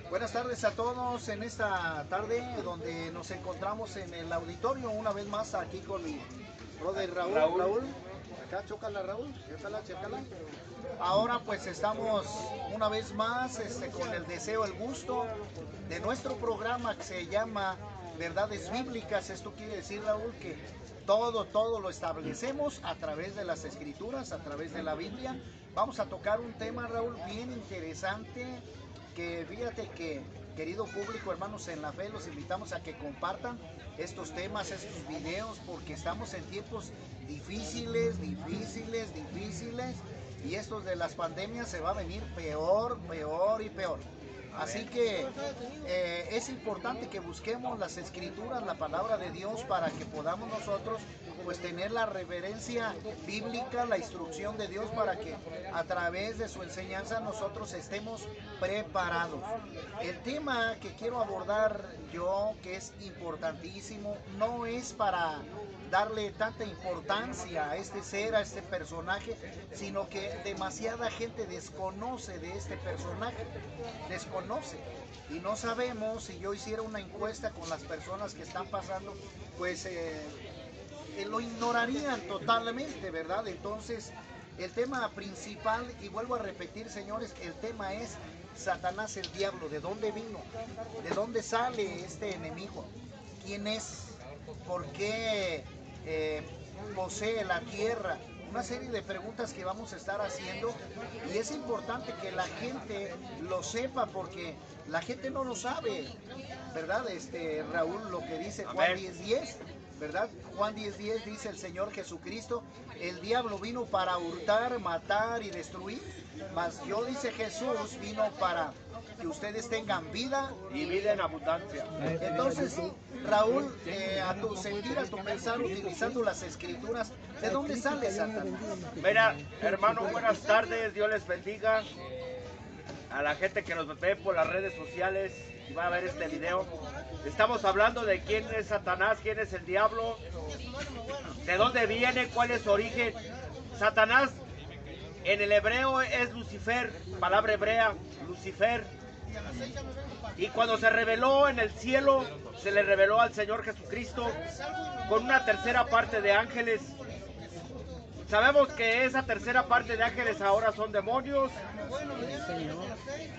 Buenas tardes a todos en esta tarde donde nos encontramos en el auditorio una vez más aquí con mi brother Raúl. Acá, chócala Raúl, chécala. Ahora pues estamos una vez más con el deseo, el gusto de nuestro programa que se llama Verdades Bíblicas. Esto quiere decir, Raúl, que todo lo establecemos a través de las escrituras, a través de la Biblia. Vamos a tocar un tema, Raúl, bien interesante, que fíjate que, querido público, hermanos en la fe, los invitamos a que compartan estos temas, estos videos, porque estamos en tiempos difíciles, y estos de las pandemias se va a venir peor y peor. Así que es importante que busquemos las escrituras, la palabra de Dios, para que podamos nosotros pues tener la reverencia bíblica, la instrucción de Dios, para que a través de su enseñanza nosotros estemos preparados. El tema que quiero abordar yo, que es importantísimo, no es para darle tanta importancia a este ser, a este personaje, sino que demasiada gente desconoce de este personaje, desconoce, y no sabemos. Si yo hiciera una encuesta con las personas que están pasando, pues lo ignorarían totalmente, ¿verdad? Entonces, el tema principal, y vuelvo a repetir, señores, el tema es Satanás, el diablo. ¿De dónde vino? ¿De dónde sale este enemigo? ¿Quién es? ¿Por qué posee la tierra? Una serie de preguntas que vamos a estar haciendo, y es importante que la gente lo sepa, porque la gente no lo sabe, ¿verdad? Raúl, lo que dice Juan 10:10, ¿verdad? Juan 10:10 dice el Señor Jesucristo: el diablo vino para hurtar, matar y destruir, mas yo, dice Jesús, vino para que ustedes tengan vida y vida en abundancia. Entonces, Raúl, a tu sentir, a tu pensar, utilizando las escrituras, ¿de dónde sale Satanás? Mira, hermano, buenas tardes, Dios les bendiga. A la gente que nos ve por las redes sociales y va a ver este video, estamos hablando de quién es Satanás, quién es el diablo, de dónde viene, cuál es su origen. Satanás en el hebreo es Lucifer, palabra hebrea, Lucifer. Y cuando se reveló en el cielo, se le reveló al Señor Jesucristo con una tercera parte de ángeles. Sabemos que esa tercera parte de ángeles ahora son demonios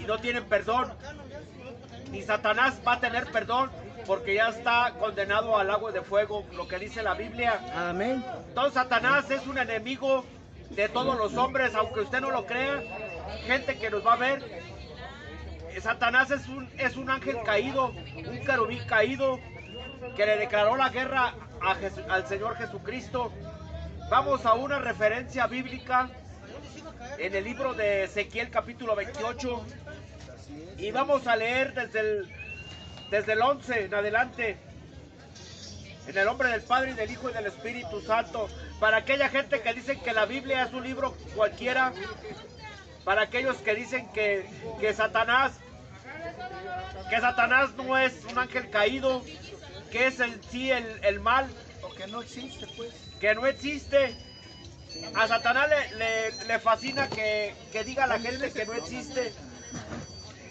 y no tienen perdón. Ni Satanás va a tener perdón, porque ya está condenado al lago de fuego, lo que dice la Biblia. Amén. Entonces Satanás es un enemigo de todos los hombres, aunque usted no lo crea, gente que nos va a ver. Satanás es un ángel caído, un querubín caído, que le declaró la guerra al Señor Jesucristo. Vamos a una referencia bíblica en el libro de Ezequiel capítulo 28, y vamos a leer desde el 11 en adelante. En el nombre del Padre, y del Hijo, y del Espíritu Santo. Para aquella gente que dice que la Biblia es un libro cualquiera, para aquellos que dicen que Satanás no es un ángel caído, que es en sí el mal, O que no existe, pues. que no existe. A Satanás le fascina que diga a la gente que no existe.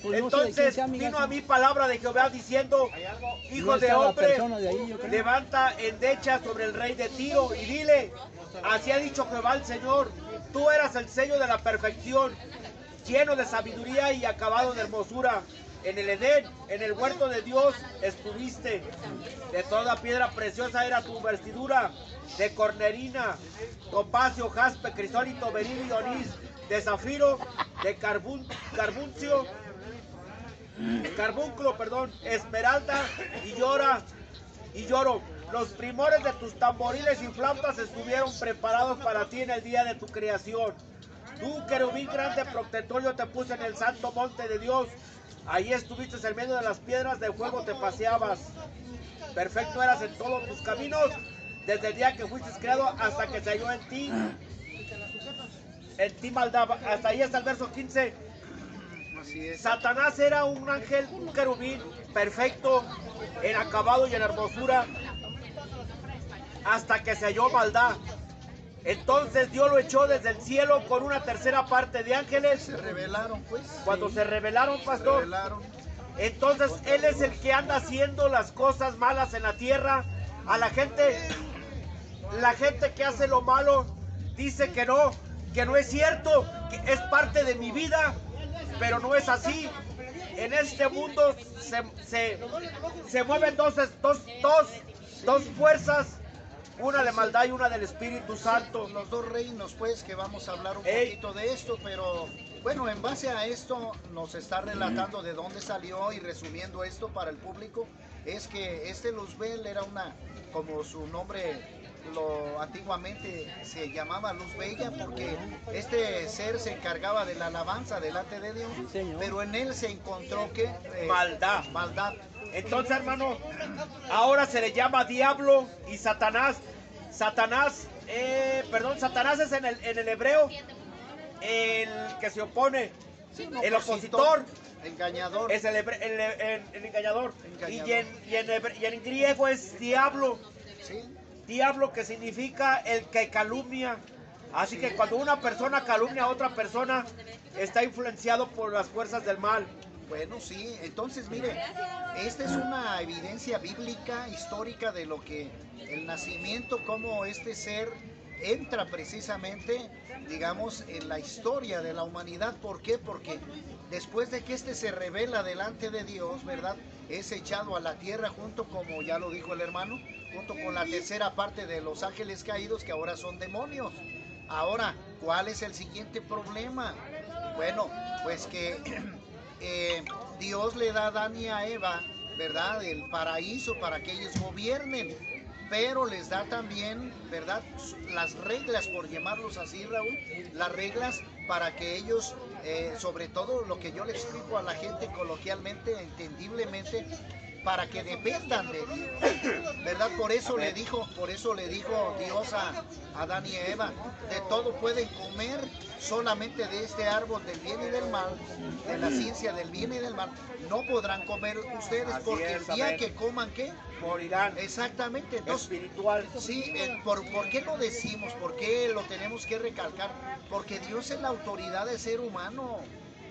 Entonces vino a mí palabra de Jehová diciendo: hijo de hombre, levanta endecha sobre el rey de Tiro y dile: así ha dicho Jehová el Señor, tú eras el sello de la perfección, lleno de sabiduría y acabado de hermosura. En el Edén, en el huerto de Dios, estuviste. De toda piedra preciosa era tu vestidura, de cornerina, topacio, jaspe, crisólito, berilo y onís, de zafiro, de carbúnculo, esmeralda y lloro. Los primores de tus tamboriles y flautas estuvieron preparados para ti en el día de tu creación. Tú, querubín grande protectorio, te puse en el santo monte de Dios. Ahí estuviste en medio de las piedras de fuego, te paseabas. Perfecto eras en todos tus caminos, desde el día que fuiste creado hasta que se halló en ti maldad. Hasta ahí está el verso 15. Así es. Satanás era un ángel, un querubín perfecto en acabado y en hermosura, hasta que se halló maldad. Entonces Dios lo echó desde el cielo con una tercera parte de ángeles. Se rebelaron, pues. Cuando sí. se rebelaron, pastor, Entonces Él es el que anda haciendo las cosas malas en la tierra. A la gente que hace lo malo dice que no es cierto, que es parte de mi vida, pero no es así. En este mundo se mueven dos fuerzas, una de maldad y una del Espíritu Santo. Los dos reinos, pues, que vamos a hablar un poquito de esto, pero bueno, en base a esto nos está relatando de dónde salió y resumiendo esto para el público, es que este Luzbel era como su nombre antiguamente se llamaba Luz Bella, porque este ser se encargaba de la alabanza delante de Dios, pero en él se encontró que maldad. Entonces, hermano, ahora se le llama diablo y Satanás. Satanás es en el hebreo el que se opone, el opositor, engañador. Es el engañador. Y en griego es diablo. ¿Sí? Diablo, que significa el que calumnia. Así que cuando una persona calumnia a otra persona, está influenciado por las fuerzas del mal. Bueno, sí, entonces mire, esta es una evidencia bíblica, histórica de lo que el nacimiento, como este ser entra precisamente, digamos, en la historia de la humanidad. ¿Por qué? Porque después de que este se revela delante de Dios, ¿verdad? Es echado a la tierra junto, como ya lo dijo el hermano, junto con la tercera parte de los ángeles caídos, que ahora son demonios. Ahora, ¿cuál es el siguiente problema? Bueno, pues que Dios le da a Adán y a Eva, ¿verdad?, el paraíso para que ellos gobiernen, pero les da también, ¿verdad?, las reglas, por llamarlos así, Raúl, las reglas para que ellos, sobre todo lo que yo le explico a la gente coloquialmente, entendiblemente, para que dependan de Dios, ¿verdad? Por eso le dijo Dios a Adán y a Eva, de todo pueden comer, solamente de este árbol del bien y del mal, de la ciencia del bien y del mal, no podrán comer ustedes, porque el día que coman, ¿qué? Morirán. Exactamente. Entonces, espiritual. Sí, ¿por qué lo decimos? ¿Por qué lo tenemos que recalcar? Porque Dios es la autoridad del ser humano.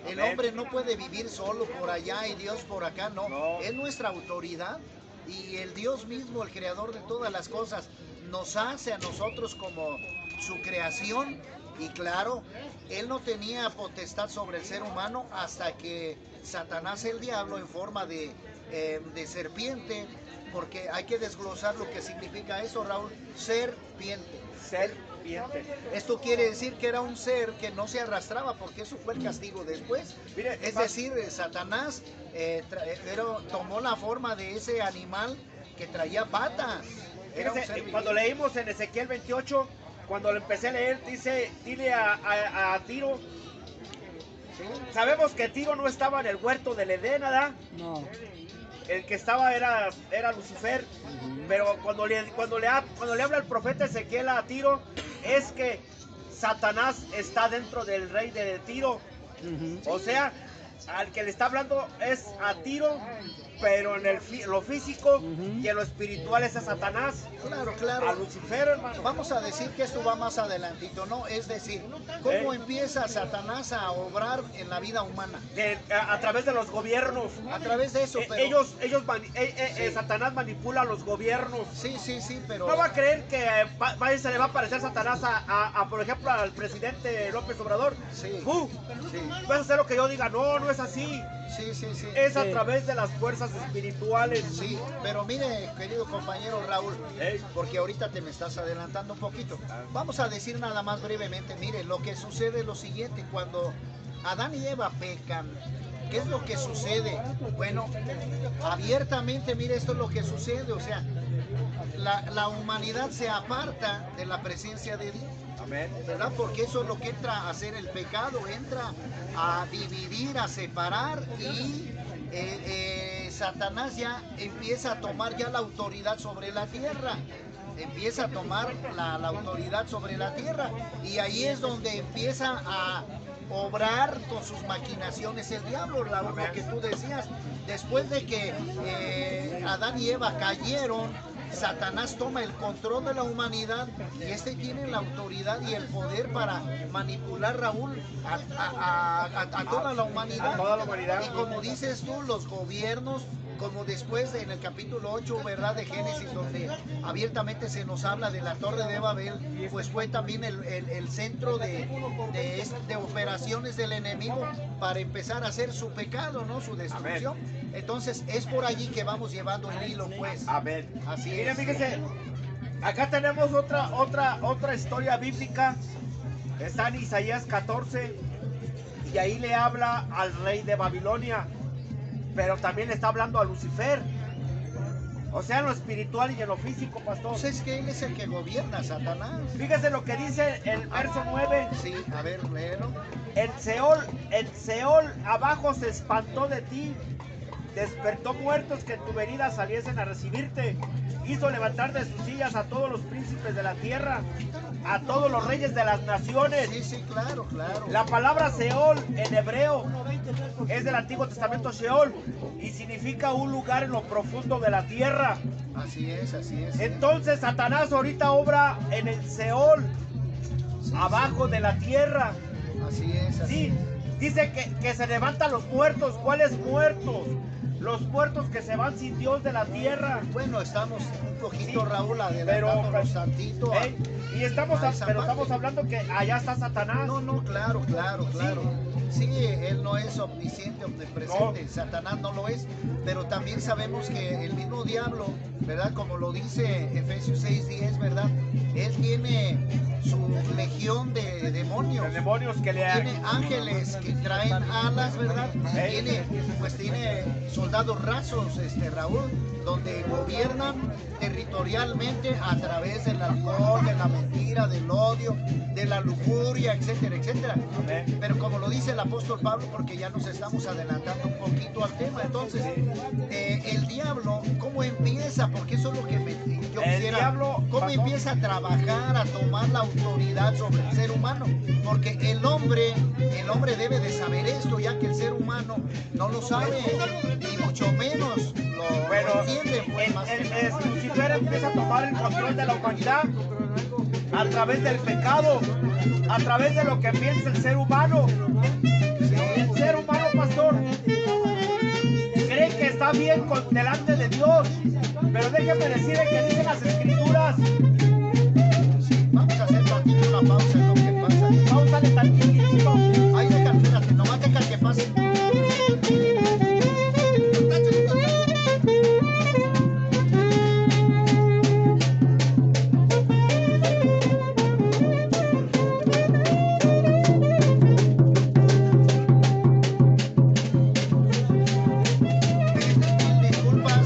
El hombre no puede vivir solo por allá y Dios por acá, no. Es nuestra autoridad, y el Dios mismo, el creador de todas las cosas, nos hace a nosotros como su creación. Y claro, Él no tenía potestad sobre el ser humano hasta que Satanás, el diablo, en forma de serpiente, porque hay que desglosar lo que significa eso, Raúl, serpiente. Esto quiere decir que era un ser que no se arrastraba, porque eso fue el castigo después. Mire, es decir, Satanás tomó la forma de ese animal que traía patas. Cuando leímos en Ezequiel 28, cuando lo empecé a leer, dice, dile a Tiro. ¿Sí? Sabemos que Tiro no estaba en el huerto del Edén, ¿verdad? No. El que estaba era Lucifer. Pero cuando le habla el profeta Ezequiel a Tiro, es que Satanás está dentro del rey de Tiro. O sea, al que le está hablando es a Tiro, pero en lo físico y en lo espiritual es a Satanás. Claro. A Lucifer, hermano. Vamos a decir que esto va más adelantito, ¿no? Es decir, ¿cómo empieza Satanás a obrar en la vida humana? A través de los gobiernos. A través de eso, pero... Satanás manipula a los gobiernos. Sí, pero... No va a creer que se le va a aparecer Satanás por ejemplo, al presidente López Obrador. Sí. Vas a hacer lo que yo diga. No es así. Sí. Es a través de las fuerzas espirituales. Sí, pero mire, querido compañero Raúl, porque ahorita te me estás adelantando un poquito. Vamos a decir nada más brevemente, mire, lo que sucede es lo siguiente: cuando Adán y Eva pecan, ¿qué es lo que sucede? Bueno, abiertamente, mire, esto es lo que sucede, o sea, la humanidad se aparta de la presencia de Dios. ¿Verdad? Porque eso es lo que entra a hacer el pecado, entra a dividir, a separar, y Satanás ya empieza a tomar ya la autoridad sobre la tierra. Empieza a tomar la autoridad sobre la tierra, y ahí es donde empieza a obrar con sus maquinaciones el diablo, lo que tú decías. Después de que Adán y Eva cayeron, Satanás toma el control de la humanidad y este tiene la autoridad y el poder para manipular, Raúl, a toda la humanidad. A toda la humanidad. Y como dices tú, los gobiernos, como después en el capítulo 8, ¿verdad?, de Génesis, donde abiertamente se nos habla de la Torre de Babel, pues fue también el centro de operaciones del enemigo para empezar a hacer su pecado, ¿no?, su destrucción. Amén. Entonces es por allí que vamos llevando el hilo, pues. Amén. Así Mira, es. fíjese, acá tenemos otra historia bíblica. Está en Isaías 14 y ahí le habla al rey de Babilonia, pero también le está hablando a Lucifer. O sea, en lo espiritual y en lo físico, pastor. Pues es que él es el que gobierna, Satanás. Fíjese lo que dice el verso 9. Sí, a ver, léelo. El Seol abajo se espantó de ti. Despertó muertos que en tu venida saliesen a recibirte. Hizo levantar de sus sillas a todos los príncipes de la tierra, a todos los reyes de las naciones. Sí, sí, claro, claro. La palabra Seol en hebreo es del Antiguo Testamento Sheol y significa un lugar en lo profundo de la tierra. Así es, así es. Entonces Satanás ahorita obra en el Seol, sí, abajo de la tierra. Así es, así sí, es. Dice que se levantan los muertos. ¿Cuáles muertos? Los muertos que se van sin Dios de la tierra. Bueno, estamos un poquito, sí, Raúl, adelantándonos tantito. Y estamos hablando que allá está Satanás. No, claro. Sí, él no es omnisciente, omnipresente, no. Satanás no lo es, pero también sabemos que el mismo diablo, ¿verdad? Como lo dice Efesios 6:10, ¿verdad? Él tiene su legión de demonios. De demonios que le tiene ángeles que traen alas, ¿verdad? Tiene soldados rasos, Raúl, donde gobiernan territorialmente a través del alcohol, de la mentira, del odio, de la lujuria, etcétera, etcétera. Pero como lo dice el apóstol Pablo, porque ya nos estamos adelantando un poquito al tema, entonces, el diablo, ¿cómo empieza? Porque eso es lo que yo quisiera, ¿cómo empieza a trabajar, a tomar la autoridad sobre el ser humano? Porque el hombre debe de saber esto, ya que el ser humano no lo sabe, ni mucho menos lo entiende. Pues, Lucifer empieza a tomar el control de la humanidad a través del pecado, a través de lo que piensa el ser humano. El ser humano, pastor, cree que está bien delante de Dios, pero déjeme decirle que dicen las escrituras. Vamos a hacer tantito una pausa en lo que pasa. Pausale tantito. Ahí deja, espérate, nomás deja que pase.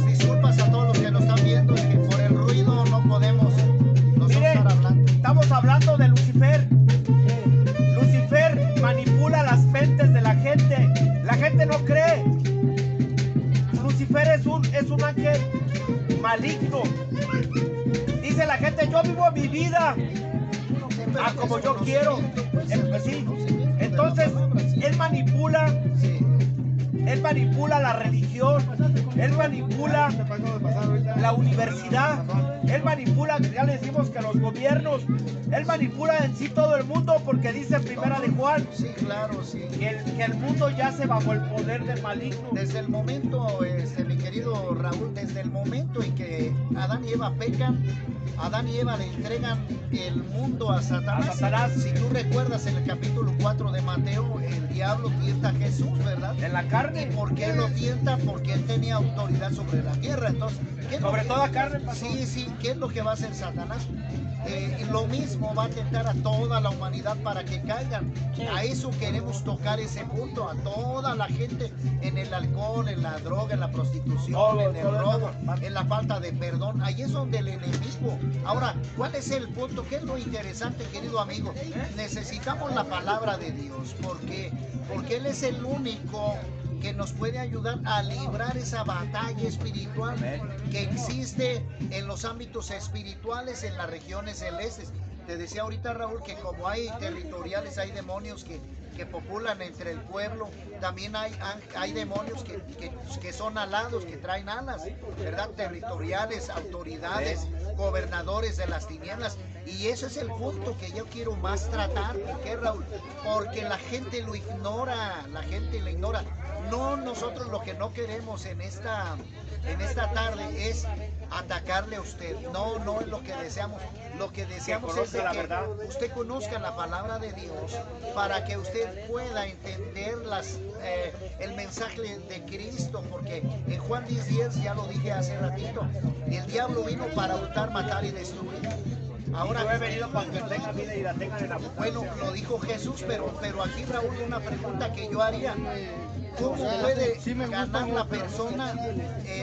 Disculpas a todos los que nos están viendo, que por el ruido no podemos estar hablando. Estamos hablando de Lucifer. Lucifer manipula las mentes de la gente. La gente no cree. Lucifer es un ángel maligno. Dice la gente, yo vivo mi vida como yo quiero. Sí. Entonces, él manipula la religión, él manipula la universidad, él manipula, ya le decimos que los gobiernos, él manipula en sí todo el mundo, porque dice en Primera de Juan, sí, claro, sí, que el mundo yace bajo el poder del maligno. Desde el momento, mi querido Raúl, desde el momento en que Adán y Eva pecan, Adán y Eva le entregan el mundo a Satanás. Si tú recuerdas en el capítulo 4 de Mateo, el diablo tienta a Jesús, ¿verdad? En la carne. ¿Y por qué lo tienta? Porque él tenía autoridad sobre la tierra. Entonces, sobre toda carne, pastor. Sí, ¿qué es lo que va a hacer Satanás? Lo mismo va a tentar a toda la humanidad para que caigan. A eso queremos tocar ese punto, a toda la gente en el alcohol, en la droga, en la prostitución, en el robo, en la falta de perdón. Ahí es donde el enemigo. Ahora, ¿cuál es el punto? ¿Qué es lo interesante, querido amigo? Necesitamos la palabra de Dios. ¿Por qué? Porque Él es el único que nos puede ayudar a librar esa batalla espiritual que existe en los ámbitos espirituales, en las regiones celestes. Te decía ahorita, Raúl, que como hay territoriales, hay demonios que que populan entre el pueblo. También hay demonios que son alados, que traen alas, ¿verdad? Territoriales, autoridades, gobernadores de las tinieblas. Y ese es el punto que yo quiero más tratar. ¿Por qué, Raúl? Porque la gente lo ignora, la gente lo ignora. No, nosotros lo que no queremos en esta tarde es atacarle a usted. No, no es lo que deseamos. Lo que deseamos es de que usted conozca la palabra de Dios para que usted pueda entender el mensaje de Cristo, porque en Juan 10:10 ya lo dije hace ratito, el diablo vino para hurtar, matar y destruir. Ahora, yo he venido para que tengan vida y la tengan en abundancia. Bueno, lo dijo Jesús, pero aquí, Raúl, una pregunta que yo haría. ¿Cómo puede ganar la persona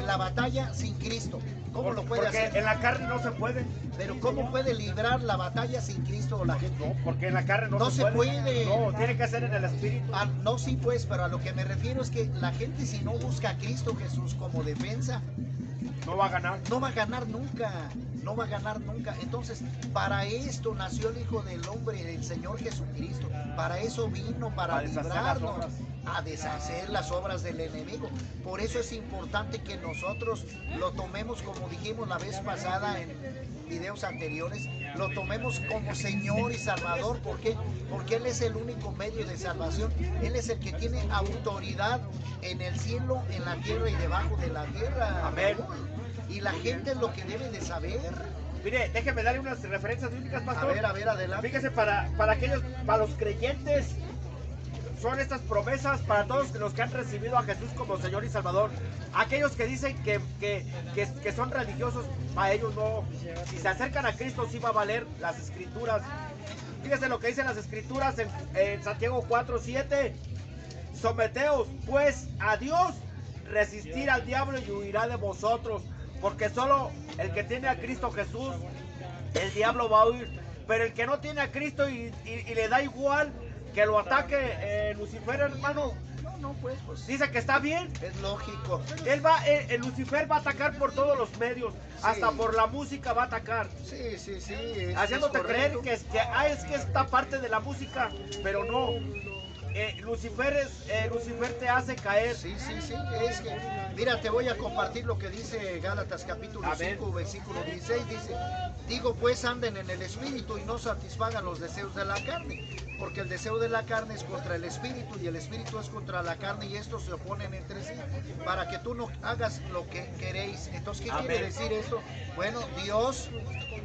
la batalla sin Cristo? ¿Cómo lo puede hacer? Porque en la carne no se puede. Pero ¿cómo puede librar la batalla sin Cristo la gente? No, porque en la carne no se puede. No, tiene que ser en el Espíritu. No, sí, pues, pero a lo que me refiero es que la gente, si no busca a Cristo Jesús como defensa, no va a ganar. No va a ganar nunca. No va a ganar nunca. Entonces, para esto nació el Hijo del Hombre, el Señor Jesucristo. Para eso vino, para librarnos, a deshacer las obras del enemigo. Por eso es importante que nosotros lo tomemos, como dijimos la vez pasada en videos anteriores, lo tomemos como Señor y Salvador. ¿Por qué? Porque Él es el único medio de salvación. Él es el que tiene autoridad en el cielo, en la tierra y debajo de la tierra. Amén. Y la gente es lo que debe de saber. Mire, déjeme darle unas referencias bíblicas, pastor. A ver, adelante. Fíjese, para los creyentes, son estas promesas para todos los que han recibido a Jesús como Señor y Salvador. Aquellos que dicen que son religiosos, a ellos no. Si se acercan a Cristo, sí va a valer las Escrituras. Fíjese lo que dicen las Escrituras en Santiago 4:7. Someteos, pues, a Dios, resistir al diablo y huirá de vosotros. Porque solo el que tiene a Cristo Jesús, el diablo va a huir. Pero el que no tiene a Cristo y le da igual que lo ataque Lucifer, hermano, no, pues dice que está bien. Es lógico. El Lucifer va a atacar por todos los medios, sí. Hasta por la música va a atacar. Sí. Haciéndote creer que es que esta parte de la música, pero no. Lucifer te hace caer. Sí. Es que, mira, te voy a compartir lo que dice Gálatas capítulo 5, versículo 16. Dice: digo pues, anden en el espíritu y no satisfagan los deseos de la carne, porque el deseo de la carne es contra el espíritu y el espíritu es contra la carne, y estos se oponen entre sí, para que tú no hagas lo que queréis. Entonces, ¿qué quiere decir esto? Bueno, Dios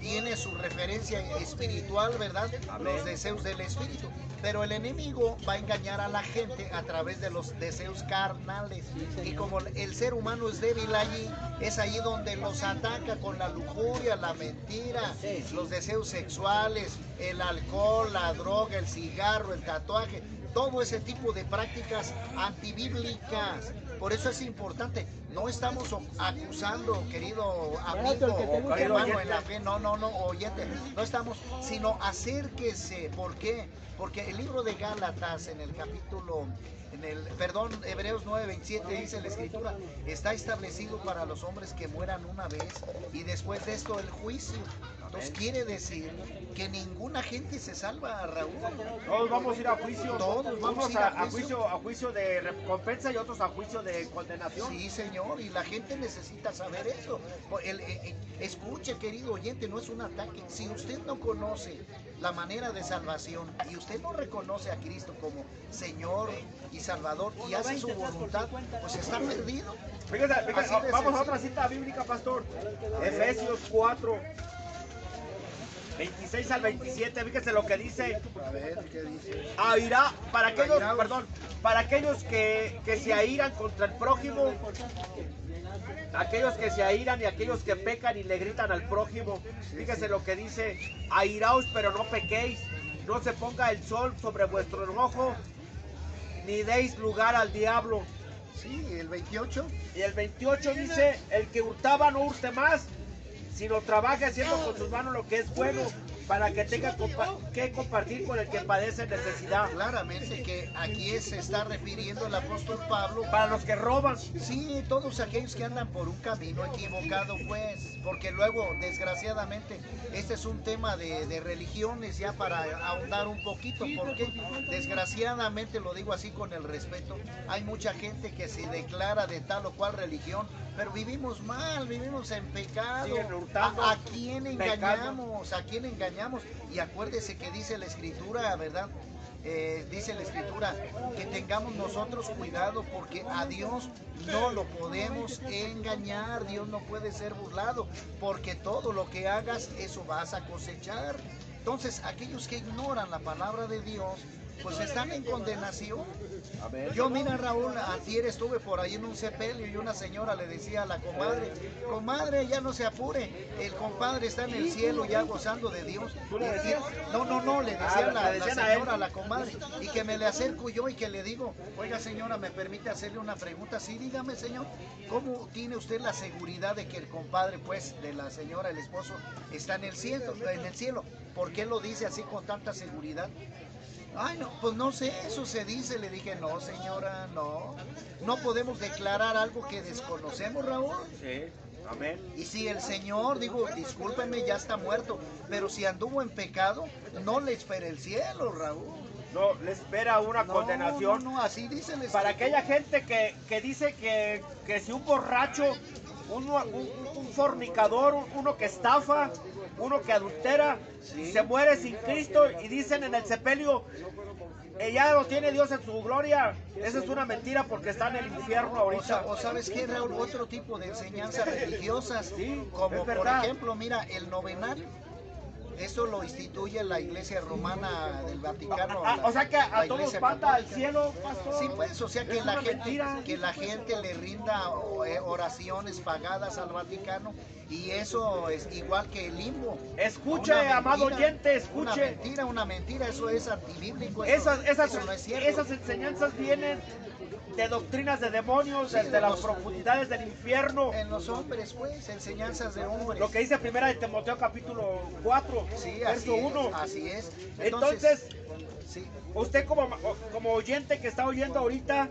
tiene su referencia espiritual, ¿verdad? Los deseos del espíritu. Pero el enemigo va a engañar a la gente a través de los deseos carnales. Y como el ser humano es débil allí, es ahí donde los ataca con la lujuria, la mentira, los deseos sexuales, el alcohol, la droga, el cigarro, el tatuaje, todo ese tipo de prácticas antibíblicas. Por eso es importante. No estamos acusando, querido amigo o hermano en la fe, no, oyente, no estamos, sino acérquese. ¿Por qué? Porque el libro de Gálatas Hebreos 9:27 dice la Escritura: está establecido para los hombres que mueran una vez y después de esto el juicio. Entonces quiere decir que ninguna gente se salva, Raúl. Todos vamos a ir a juicio. Todos vamos a ir a juicio de recompensa y otros a juicio de condenación. Sí, señor, y la gente necesita saber eso. Escuche, querido oyente, no es un ataque. Si usted no conoce la manera de salvación y usted no reconoce a Cristo como Señor y Salvador y hace su voluntad, pues está perdido. Fíjate, vamos a otra cita bíblica, pastor. Efesios 4. 26 al 27, fíjese lo que dice. A ver, ¿qué dice? Airá, para aquellos que se airan contra el prójimo, aquellos que se airan y aquellos que pecan y le gritan al prójimo. Fíjese lo que dice: airaos, pero no pequéis, no se ponga el sol sobre vuestro enojo, ni deis lugar al diablo. Sí, el 28. Y el 28 dice: el que hurtaba no hurte más, sino trabaje haciendo con sus manos lo que es bueno, para que tenga que compartir con el que padece necesidad. Claramente que aquí se está refiriendo el apóstol Pablo Para los que roban. sí, todos aquellos que andan por un camino equivocado, pues, porque luego, desgraciadamente, este es un tema de religiones, ya para ahondar un poquito, porque desgraciadamente, lo digo así con el respeto, hay mucha gente que se declara de tal o cual religión, pero vivimos mal, vivimos en pecado. Siguen hurtando, ¿A quién engañamos? ¿A quién engañamos? Y acuérdese que dice la Escritura, ¿verdad? Dice la Escritura que tengamos nosotros cuidado porque a Dios no lo podemos engañar, Dios no puede ser burlado, porque todo lo que hagas, eso vas a cosechar. Entonces, aquellos que ignoran la palabra de Dios, pues están en condenación. Yo, mira, Raúl, antier estuve por ahí en un sepelio y una señora le decía a la comadre, comadre, ya no se apure, el compadre está en el cielo ya gozando de Dios. No, le decía la señora a la comadre, y que me le acerco yo y que le digo, oiga señora, ¿me permite hacerle una pregunta? Sí, dígame señor, ¿cómo tiene usted la seguridad de que el compadre, pues, de la señora, el esposo, está en el cielo? ¿Por qué lo dice así con tanta seguridad? Ay, no, pues no sé, eso se dice. Le dije, no, señora, no podemos declarar algo que desconocemos, Raúl. Sí, amén. Y si el Señor, digo, discúlpeme, ya está muerto, pero si anduvo en pecado, no le espera el cielo, Raúl. No, le espera una condenación. No, así dice el Para aquella gente que dice que si un borracho, un fornicador, uno que estafa, uno que adultera, Sí. se muere sin Cristo y dicen en el sepelio, ya lo tiene Dios en su gloria. Esa es una mentira porque está en el infierno ahorita. O sabes qué, Raúl, otro tipo de enseñanzas religiosas, Sí, como es por verdad. ejemplo, mira, el novenario. Eso lo instituye la Iglesia Romana del Vaticano. O sea que la a todos Iglesia manda al Católica. cielo, pastor. Sí, pues, o sea Es que una mentira. la gente le rinda oraciones pagadas al Vaticano, y eso es igual que el limbo. Escuche, Una amado mentira, oyente, escuche. Una mentira, eso es antibíblico. Eso no es cierto. esas enseñanzas vienen de doctrinas de demonios, Sí, desde las profundidades del infierno. En los hombres, pues, enseñanzas de hombres. Lo que dice primera de Timoteo capítulo 4, Sí, verso 1. así es. Entonces, sí. usted como oyente que está oyendo ahorita,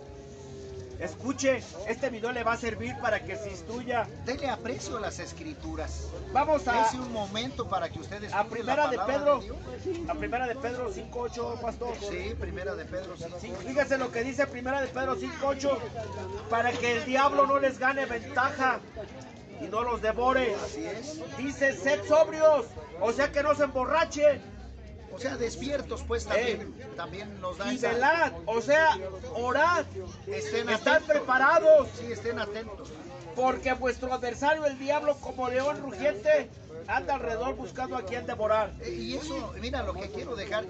escuche, este video le va a servir para que se instruya. Dele aprecio a las escrituras. Vamos Dese un momento para que ustedes a primera de Pedro, Dios. a primera de Pedro 5:8, pastor. Sí, primera de Pedro, sí. Sí, fíjese lo que dice primera de Pedro 5:8, para que el diablo no les gane ventaja y no los devore. Así es. Dice, sed sobrios, o sea que no se emborrachen, O sea, despiertos, pues también nos da y esa. velad, o sea, orad, Estén estad atentos. preparados, Sí, estén atentos. porque vuestro adversario el diablo como león rugiente anda alrededor buscando a quien devorar. Y eso, mira, lo que quiero dejar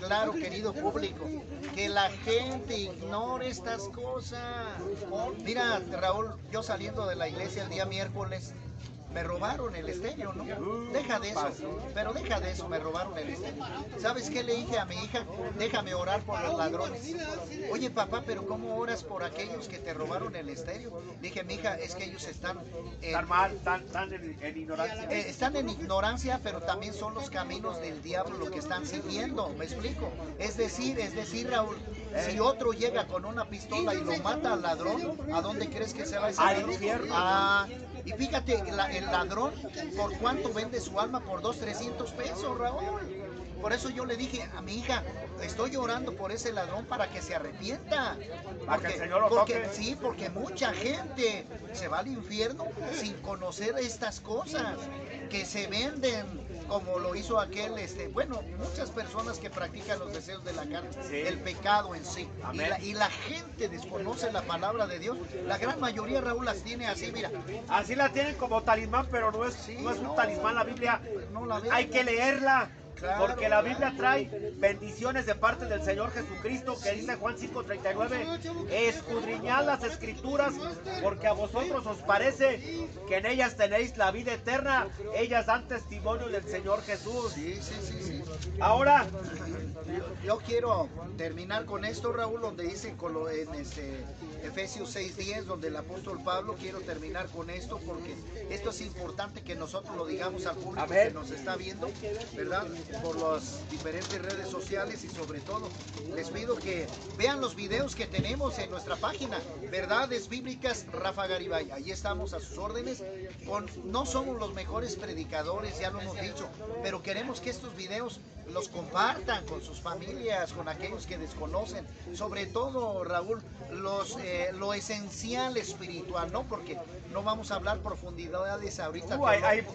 claro, querido público, que la gente ignore estas cosas. Mira, Raúl, yo saliendo de la iglesia el día miércoles, me robaron el estéreo, ¿no? Deja de eso, pero deja de eso, me robaron el estéreo. ¿Sabes qué le dije a mi hija? Déjame orar por los ladrones. Oye, papá, pero ¿cómo oras por aquellos que te robaron el estéreo? Dije, mi hija, es que ellos están Están mal, están en ignorancia. están en ignorancia, pero también son los caminos del diablo lo que están siguiendo, ¿me explico? Es decir, Raúl, si otro llega con una pistola y lo mata al ladrón, ¿a dónde crees que se va a ese Al ladrón? infierno. Y fíjate, el ladrón, ¿por cuánto vende su alma? Por 200-300 pesos, Raúl. Por eso yo le dije a mi hija, estoy orando por ese ladrón para que se arrepienta. Para que el Señor lo toque. Sí, porque mucha gente se va al infierno sin conocer estas cosas, que se venden, como lo hizo aquel, bueno, muchas personas que practican los deseos de la carne, Sí. el pecado en sí. Amén. Y la gente desconoce la palabra de Dios. La gran mayoría, Raúl, las tiene así, mira. Así la tienen como talismán, pero no es un no. talismán la Biblia. No la ven. Hay que leerla. Claro, Porque la Biblia trae bendiciones de parte del Señor Jesucristo, que dice Juan 5:39, escudriñad las escrituras, porque a vosotros os parece que en ellas tenéis la vida eterna, ellas dan testimonio del Señor Jesús. Sí. Ahora, yo quiero terminar con esto, Raúl, donde dice en Efesios 6:10, donde el apóstol Pablo, quiero terminar con esto porque esto es importante que nosotros lo digamos al público que nos está viendo, ¿verdad? Por las diferentes redes sociales, y sobre todo les pido que vean los videos que tenemos en nuestra página, Verdades Bíblicas Rafa Garibay. Ahí estamos a sus órdenes. No somos los mejores predicadores, ya lo hemos dicho, pero queremos que estos videos los compartan con sus familias, con aquellos que desconocen, sobre todo, Raúl, lo esencial espiritual, ¿no? Porque no vamos a hablar profundidades ahorita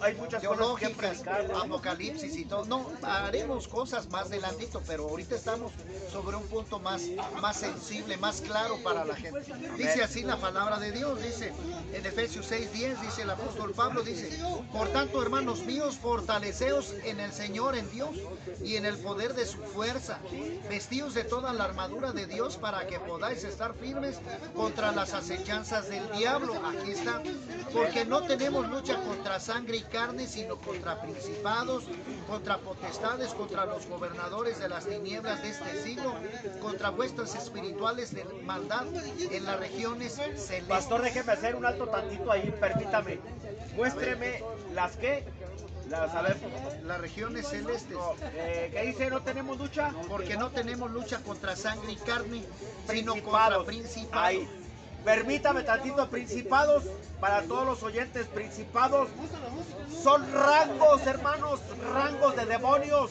hay muchas teológicas, apocalipsis y todo. No, haremos cosas más adelantito, pero ahorita estamos sobre un punto más sensible, más claro para la gente. Dice así la palabra de Dios, dice en Efesios 6:10, dice el apóstol Pablo, dice: por tanto, hermanos míos, fortaleceos en el Señor, en Dios, y en el poder de su fuerza, vestidos de toda la armadura de Dios para que podáis estar firmes contra las acechanzas del diablo. Aquí está, porque no tenemos lucha contra sangre y carne, sino contra principados, contra potestades, contra los gobernadores de las tinieblas de este siglo, contra vuestras espirituales de maldad en las regiones celestes. Pastor, déjeme hacer un alto tantito ahí, permítame. Muéstreme las regiones celestes. ¿Qué dice? ¿No tenemos lucha? Porque no tenemos lucha contra sangre y carne, sino contra principados. Ahí. Permítame tantito, principados, para todos los oyentes, principados son rangos, hermanos, rangos de demonios.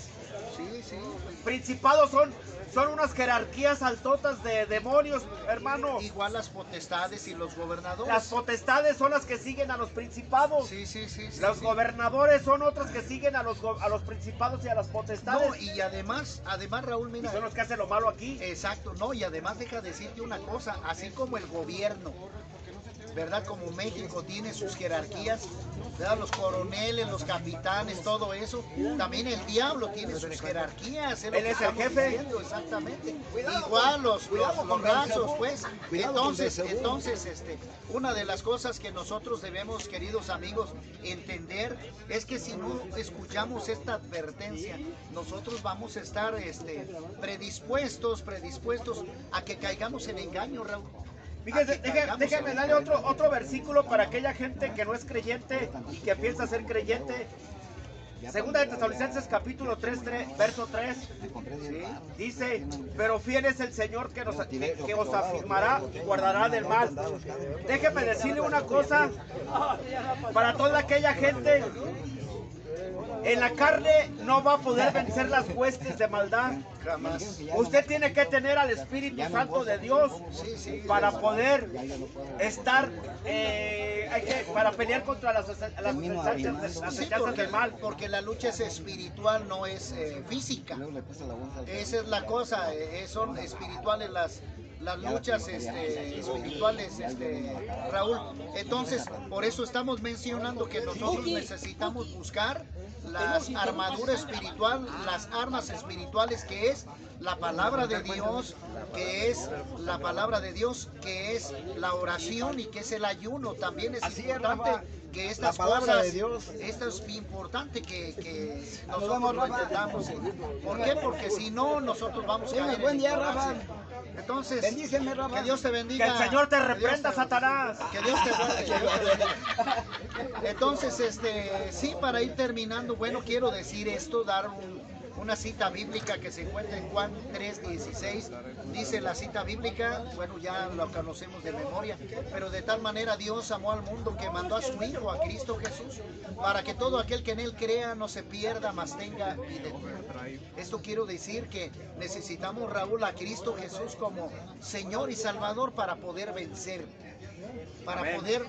Sí. Principados son unas jerarquías altotas de demonios, hermano. Igual las potestades y los gobernadores. Las potestades son las que siguen a los principados. Sí. Los gobernadores son otros que siguen a los principados y a las potestades. No, y además, Raúl, mira. Y son los que hacen lo malo aquí. Exacto, no, y además deja decirte una cosa, así como el gobierno, ¿verdad? Como México tiene sus jerarquías, ¿verdad? Los coroneles, los capitanes, todo eso. También el diablo tiene sus jerarquías. Él es el jefe. Diciendo, exactamente. Igual los brazos, pues. Entonces, una de las cosas que nosotros debemos, queridos amigos, entender es que si no escuchamos esta advertencia, nosotros vamos a estar predispuestos a que caigamos en engaño, Raúl. Fíjese, déjame darle otro versículo para aquella gente que no es creyente y que piensa ser creyente. Segunda de Tesalonicenses capítulo 3, verso 3, ¿sí? Dice: pero fiel es el Señor que os afirmará y guardará del mal. Déjeme decirle una cosa para toda aquella gente. En la carne no va a poder vencer las huestes de maldad. Jamás. Usted tiene que tener al Espíritu Santo de Dios para poder estar, para pelear contra las acechanzas del mal. Porque la lucha es espiritual, no es física. Esa es la cosa, son espirituales las luchas espirituales, Raúl. Entonces, por eso estamos mencionando que nosotros necesitamos buscar las armaduras espiritual, las armas espirituales, que es la palabra de Dios, que es la palabra de Dios, que es la oración y que es el ayuno. También es importante que estas cosas, esto es importante que nosotros lo entendamos. ¿Por qué? Porque si no, nosotros vamos a caer en ignorancia. Entonces, que Dios te bendiga. Que el Señor te reprenda, Satanás. Que Dios te bendiga. Entonces, sí, para ir terminando, bueno, quiero decir esto, dar una cita bíblica que se encuentra en Juan 3:16. Dice la cita bíblica, bueno, ya lo conocemos de memoria, pero de tal manera Dios amó al mundo que mandó a su Hijo, a Cristo Jesús, para que todo aquel que en Él crea no se pierda, mas tenga vida eterna. Esto quiero decir que necesitamos, Raúl, a Cristo Jesús como Señor y Salvador para poder vencer, para poder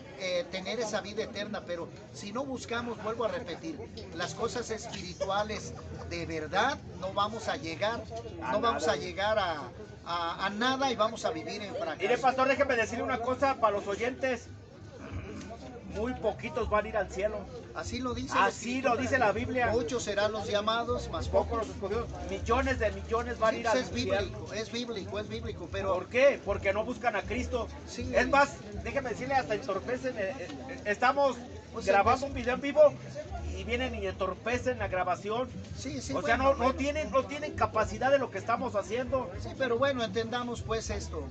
tener esa vida eterna. Pero si no buscamos, vuelvo a repetir, las cosas espirituales de verdad, no vamos a llegar a nada y vamos a vivir en fracaso. Mire, pastor, déjeme decirle una cosa para los oyentes: muy poquitos van a ir al cielo. Así lo dice. Así lo dice la Biblia. Muchos serán los llamados, más pocos los escogidos. Millones de millones van a ir al cielo. Es bíblico, pero... ¿Por qué? Porque no buscan a Cristo. Sí. Es más, déjeme decirle, hasta entorpecen. Estamos Pues grabando un video en vivo y vienen y entorpecen la grabación. Sí, sí, O sea, bueno, no tienen capacidad de lo que estamos haciendo. Sí, pero bueno, entendamos pues esto.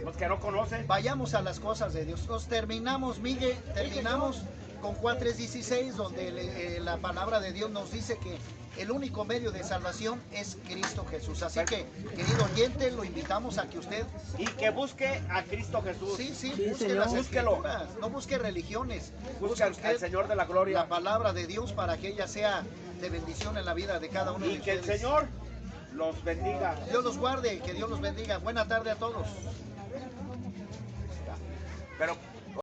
Los que no conocen. Vayamos a las cosas de Dios. Nos terminamos, Miguel, terminamos con Juan 3:16, donde la palabra de Dios nos dice que el único medio de salvación es Cristo Jesús. Así que, querido oyente, lo invitamos a que usted... Y que busque a Cristo Jesús. Sí, busque las escrituras, no busque religiones. Busque al Señor de la gloria. La palabra de Dios para que ella sea de bendición en la vida de cada uno de ustedes. Y que el Señor los bendiga. Dios los guarde, que Dios los bendiga. Buena tarde a todos. Pero